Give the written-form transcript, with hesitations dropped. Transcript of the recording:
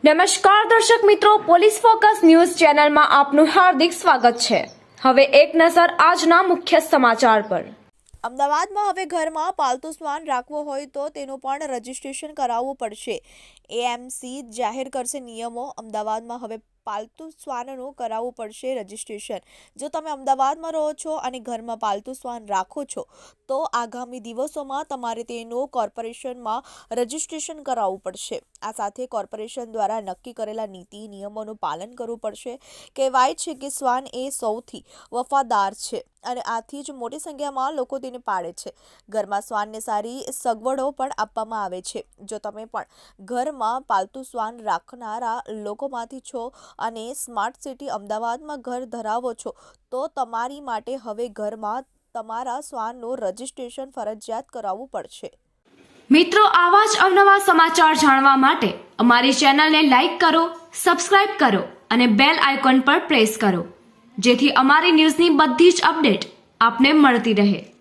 નમસ્કાર દર્શક મિત્રો, પોલીસ ફોકસ ન્યૂઝ ચેનલમાં આપનું હાર્દિક સ્વાગત છે। હવે એક નજર આજના મુખ્ય સમાચાર પર। અમદાવાદમાં હવે ઘરમાં પાલતુ શ્વાન રાખવો હોય તો તેનું પણ રજીસ્ટ્રેશન કરાવવું પડશે। એએમસી જાહેર કરશે નિયમો। અમદાવાદમાં હવે પાલતુ શ્વાનનું કરાવવું પડશે રજીસ્ટ્રેશન। જો તમે અમદાવાદમાં રહો છો અને ઘરમાં પાલતુ શ્વાન રાખો છો તો આગામી દિવસોમાં તમારે તેનું કોર્પોરેશનમાં રજીસ્ટ્રેશન કરાવવું પડશે। આ સાથે કોર્પોરેશન દ્વારા નક્કી કરેલા નીતિ નિયમોનું પાલન કરવું પડશે। કહેવાય છે કે શ્વાન એ સૌથી વફાદાર છે અને આથી જ મોટી સંખ્યામાં લોકો તેને પાળે છે। ઘરમાં શ્વાનને સારી સગવડો પણ આપવામાં આવે છે। જો તમે પણ ઘરમાં પાલતુ શ્વાન રાખનારા લોકોમાંથી છો અને સ્માર્ટ સિટી અમદાવાદમાં ઘર ધરાવો છો તો તમારી માટે હવે ઘરમાં તમારા શ્વાનનું રજીસ્ટ્રેશન ફરજિયાત કરાવવું પડશે। મિત્રો, આવા જ અવનવા સમાચાર જાણવા માટે અમારી ચેનલને લાઈક કરો, સબસ્ક્રાઇબ કરો અને બેલ આઇકોન પર પ્રેસ કરો, જેથી અમારી ન્યૂઝની બધી જ અપડેટ આપને મળતી રહે।